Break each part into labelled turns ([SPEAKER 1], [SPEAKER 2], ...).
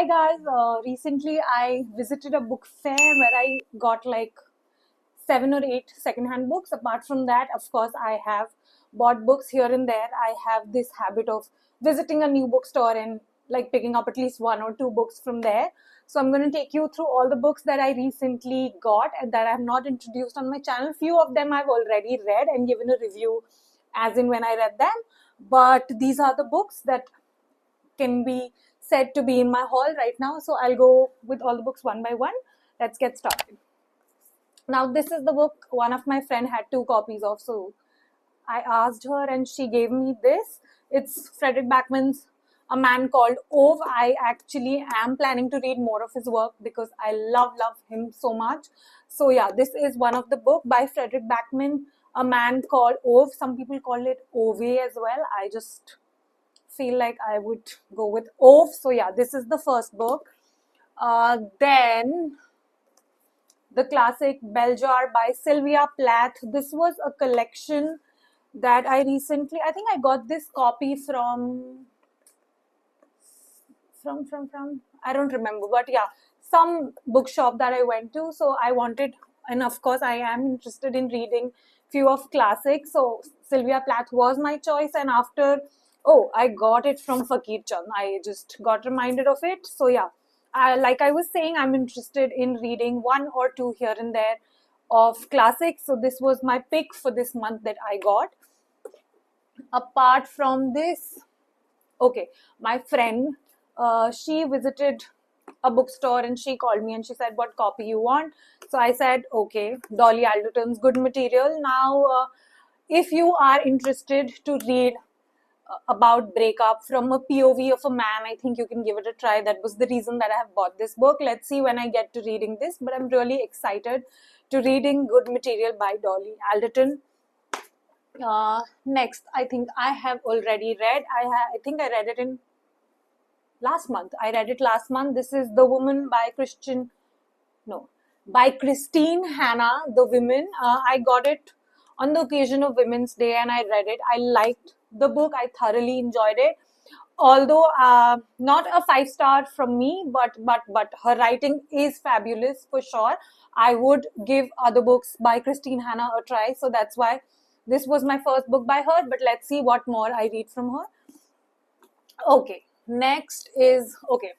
[SPEAKER 1] Hi guys, recently I visited a book fair where I got like 7 or 8 secondhand books. Apart from that, of course, I have bought books here and there. I have this habit of visiting a new bookstore and like picking up at least 1 or 2 books from there. So I'm going to take you through all the books that I recently got and that I have not introduced on my channel. Few of them I've already read and given a review as in when I read them. But these are the books that can be said to be in my haul right now. So I'll go with all the books one by one. Let's get started. Now this is the book one of my friend had 2 copies of. So I asked her and she gave me this. It's Fredrik Backman's A Man Called Ove. I actually am planning to read more of his work because I love him so much. So yeah, this is one of the book by Fredrik Backman, A Man Called Ove. Some people call it Ove as well. I just feel like I would go with Ove. So yeah, this is the first book. Then the classic Bell Jar by Sylvia Plath. This was a collection that I recently, I think I got this copy from I don't remember, but yeah, some bookshop that I went to. So I wanted, and of course I am interested in reading few of classics. So Sylvia Plath was my choice, and after, oh, I got it from Fakir Chand. I just got reminded of it. So yeah, like I was saying, I'm interested in reading 1 or 2 here and there of classics. So this was my pick for this month that I got. Apart from this, okay, my friend, she visited a bookstore and she called me and she said, what copy you want? So I said, okay, Dolly Alderton's Good Material. Now, if you are interested to read about breakup from a POV of a man, I think you can give it a try. That was the reason that I have bought this book. Let's see when I get to reading this, but I'm really excited to reading Good Material by Dolly Alderton. Next, I think I have already read. I think I read it in last month. I read it last month. This is The Woman by by Christine Hanna, The Women. I got it on the occasion of Women's Day and I read it. I liked the book. I thoroughly enjoyed it. Although not a 5-star from me, but her writing is fabulous for sure. I would give other books by Christine Hanna a try. So that's why this was my first book by her. But let's see what more I read from her. Okay, next is, okay,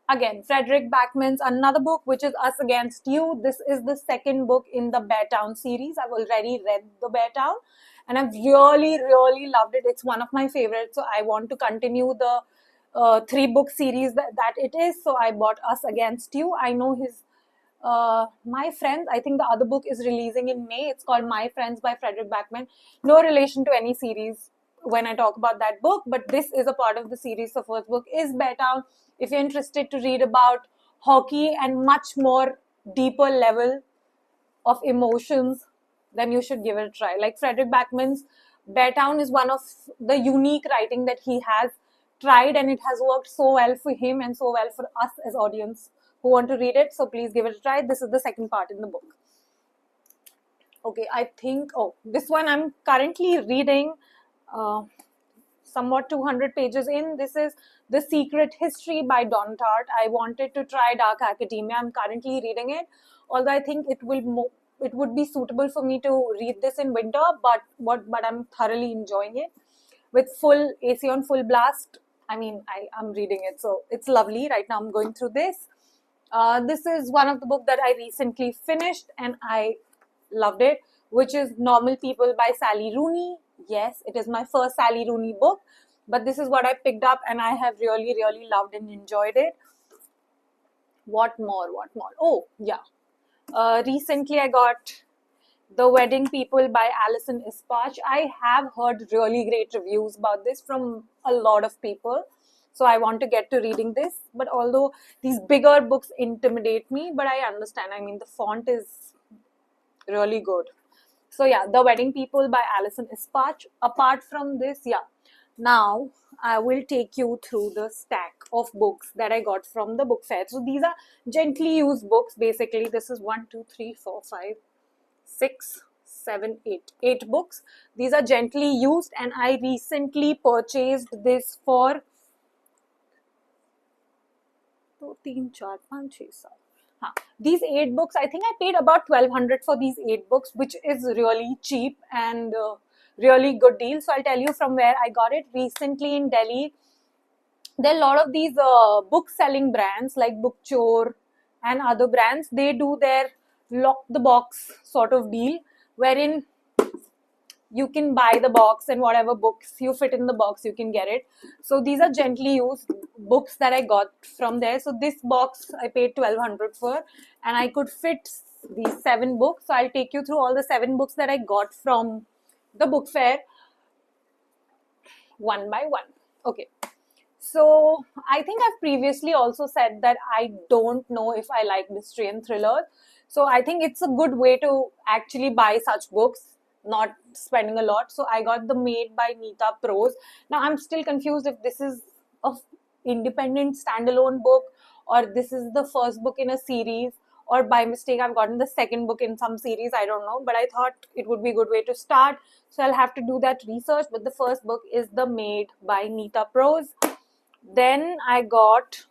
[SPEAKER 1] again, Fredrik Backman's another book, which is Us Against You. This is the second book in the Beartown series. I've already read the Beartown and I've really loved it. It's one of my favorites. So I want to continue the 3-book series that it is. So I bought Us Against You. I know his, My Friends. I think the other book is releasing in May. It's called My Friends by Fredrik Backman. No relation to any series when I talk about that book, but this is a part of the series. The first book is Beartown. If you're interested to read about hockey and much more deeper level of emotions, then you should give it a try. Like Fredrik Backman's Beartown is one of the unique writing that he has tried, and it has worked so well for him and so well for us as audience who want to read it. So please give it a try. This is the second part in the book. Okay, I think, oh, this one I'm currently reading. Somewhat 200 pages in. This is The Secret History by Don Tartt. I wanted to try Dark Academia. I'm currently reading it, although I think it would be suitable for me to read this in winter, but I'm thoroughly enjoying it with full AC on full blast. I mean, I'm reading it, so it's lovely. Right now I'm going through this. This is one of the books that I recently finished and I loved it, which is Normal People by Sally Rooney. Yes, it is my first Sally Rooney book, but this is what I picked up and I have really loved and enjoyed it. What more? Oh, yeah. Recently I got The Wedding People by Alison Ispach. I have heard really great reviews about this from a lot of people. So I want to get to reading this. But although these bigger books intimidate me, but I understand. I mean, the font is really good. So yeah, The Wedding People by Alison Ispach. Apart from this, yeah, now I will take you through the stack of books that I got from the book fair. So these are gently used books. Basically, this is 1, 2, 3, 4, 5, 6, 7, 8. 8 books. These are gently used and I recently purchased this for 2, 3, 4, 5, 6, 7. These 8 books, I think I paid about 1200 for these 8 books, which is really cheap and really good deal. So I'll tell you from where I got it. Recently in Delhi, there are a lot of these book selling brands like Bookchore and other brands. They do their lock the box sort of deal, wherein you can buy the box and whatever books you fit in the box, you can get it. So these are gently used books that I got from there. So this box I paid 1200 for, and I could fit these 7 books. So I'll take you through all the 7 books that I got from the book fair one by one. Okay. So I think I've previously also said that I don't know if I like mystery and thrillers. So I think it's a good way to actually buy such books, not spending a lot. So I got the Made by Nita Prose. Now I'm still confused if this is a independent standalone book or this is the first book in a series, or by mistake I've gotten the second book in some series. I don't know, but I thought it would be a good way to start. So I'll have to do that research. But the first book is The Maid by Nita Prose. Then I got,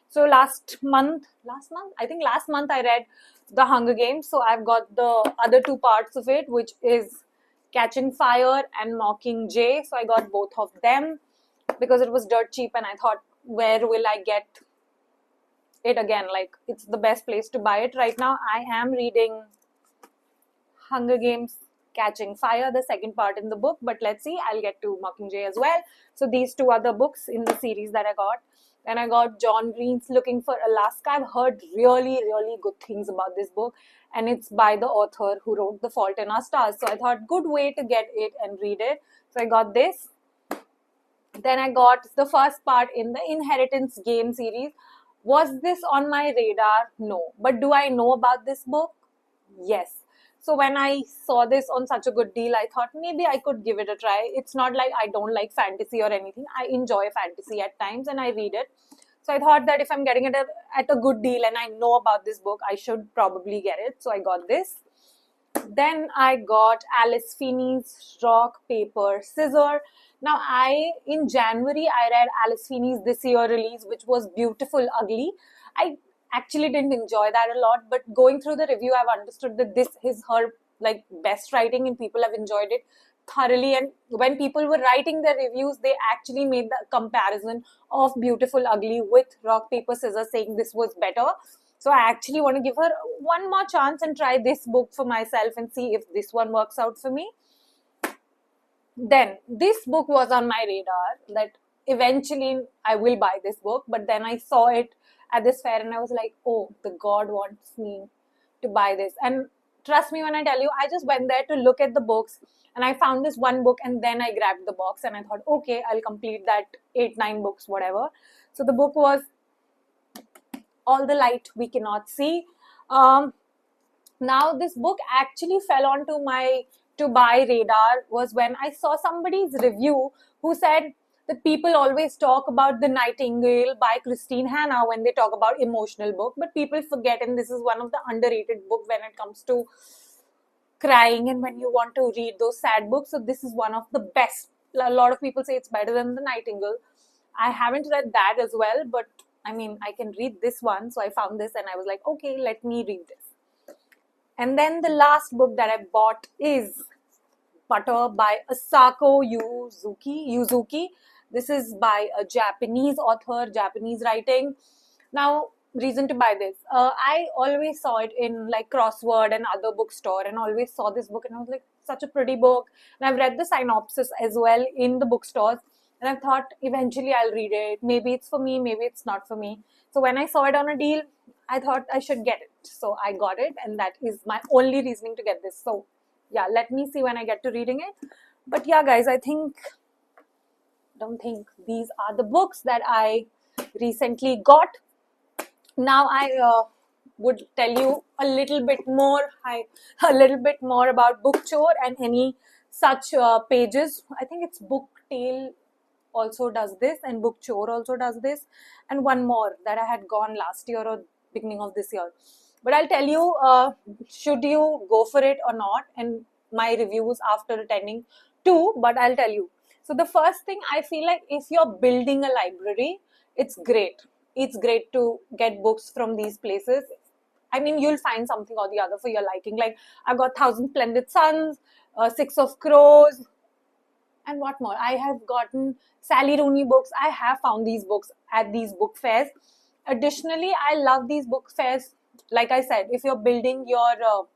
[SPEAKER 1] so last month I read The Hunger Games. So I've got the other 2 parts of it, which is Catching Fire and Mockingjay. So I got both of them because it was dirt cheap, and I thought, where will I get it again? Like, it's the best place to buy it right now. I am reading Hunger Games Catching Fire, the second part in the book, but let's see, I'll get to Mockingjay as well. So these 2 other books in the series that I got. Then I got John Green's Looking for Alaska. I've heard really, really good things about this book, and it's by the author who wrote The Fault in Our Stars. So I thought, good way to get it and read it. So I got this. Then I got the first part in the Inheritance Game series. Was this on my radar? No. But do I know about this book? Yes. So when I saw this on such a good deal, I thought maybe I could give it a try. It's not like I don't like fantasy or anything. I enjoy fantasy at times and I read it. So I thought that if I'm getting it at a good deal and I know about this book, I should probably get it. So I got this. Then I got Alice Feeney's Rock, Paper, Scissor. Now in January, I read Alice Feeney's this year release, which was Beautiful Ugly. I actually didn't enjoy that a lot, but going through the review, I've understood that this is her like best writing and people have enjoyed it thoroughly. And when people were writing their reviews, they actually made the comparison of Beautiful Ugly with Rock, Paper, Scissors, saying this was better. So I actually want to give her one more chance and try this book for myself and see if this one works out for me. Then this book was on my radar that eventually I will buy this book, but then I saw it at this fair and I was like, oh, the God wants me to buy this. And trust me when I tell you, I just went there to look at the books and I found this one book and then I grabbed the box and I thought, okay, I'll complete that 8-9 books, whatever. So the book was All the Light We Cannot See. Now this book actually fell onto my to buy radar was when I saw somebody's review who said that people always talk about The Nightingale by Christine Hanna when they talk about emotional book, but people forget, and this is one of the underrated books when it comes to crying and when you want to read those sad books. So this is one of the best. A lot of people say it's better than The Nightingale. I haven't read that as well, but I mean, I can read this one. So I found this and I was like, okay, let me read this. And then the last book that I bought is Butter by Asako Yuzuki. This is by a Japanese author, Japanese writing. Now, reason to buy this. I always saw it in like Crossword and other bookstore and always saw this book and I was like, such a pretty book. And I've read the synopsis as well in the bookstores. And I thought eventually I'll read it. Maybe it's for me, maybe it's not for me. So when I saw it on a deal, I thought I should get it. So I got it and that is my only reasoning to get this. So yeah, let me see when I get to reading it. But yeah, guys, don't think these are the books that I recently got. Now I would tell you a little bit more about Bookchore and any such pages. I think it's Booktail also does this and Bookchore also does this, and one more that I had gone last year or beginning of this year. But I'll tell you, should you go for it or not, and my reviews after attending 2, but I'll tell you. So the first thing, I feel like if you're building a library, it's great. it's great to get books from these places. I mean, you'll find something or the other for your liking. Like, I got Thousand Splendid Suns, Six of Crows, and what more? I have gotten Sally Rooney books. I have found these books at these book fairs. Additionally, I love these book fairs. Like I said, if you're building your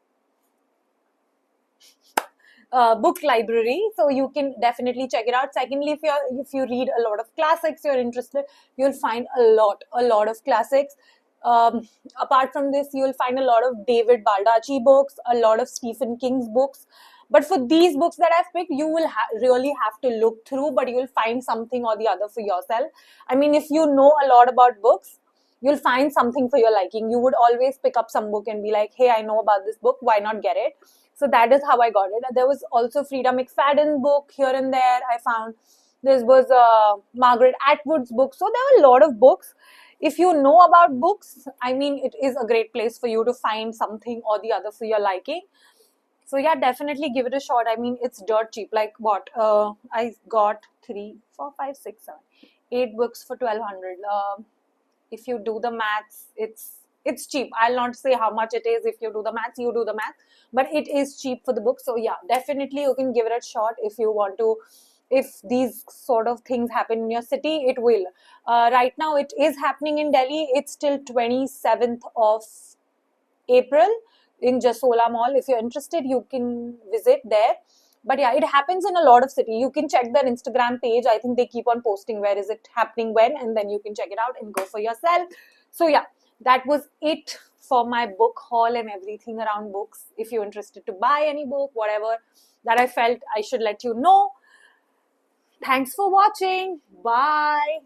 [SPEAKER 1] book library, so you can definitely check it out. Secondly, if you read a lot of classics, you're interested, you'll find a lot of classics. Apart from this, you'll find a lot of David Baldacci books, a lot of Stephen King's books. But for these books that I've picked, you will really have to look through, but you'll find something or the other for yourself. I mean, if you know a lot about books, you'll find something for your liking. You would always pick up some book and be like, hey, I know about this book, why not get it? So that is how I got it. There was also Frida McFadden book here and there I found. This was Margaret Atwood's book. So there were a lot of books. If you know about books, I mean, it is a great place for you to find something or the other for your liking. So yeah, definitely give it a shot. I mean, it's dirt cheap. Like what? I got 3, 4, 5, 6, 7, 8 books for 1200. If you do the maths, it's cheap. I'll not say how much it is. If you do the maths, you do the math, but it is cheap for the book. So yeah, definitely you can give it a shot if you want to. If these sort of things happen in your city, it will. Right now, it is happening in Delhi. It's till 27th of April in Jasola Mall. If you're interested, you can visit there. But yeah, it happens in a lot of cities. You can check their Instagram page. I think they keep on posting where is it happening when, and then you can check it out and go for yourself. So yeah, that was it for my book haul and everything around books. If you're interested to buy any book, whatever that I felt I should let you know. Thanks for watching. Bye.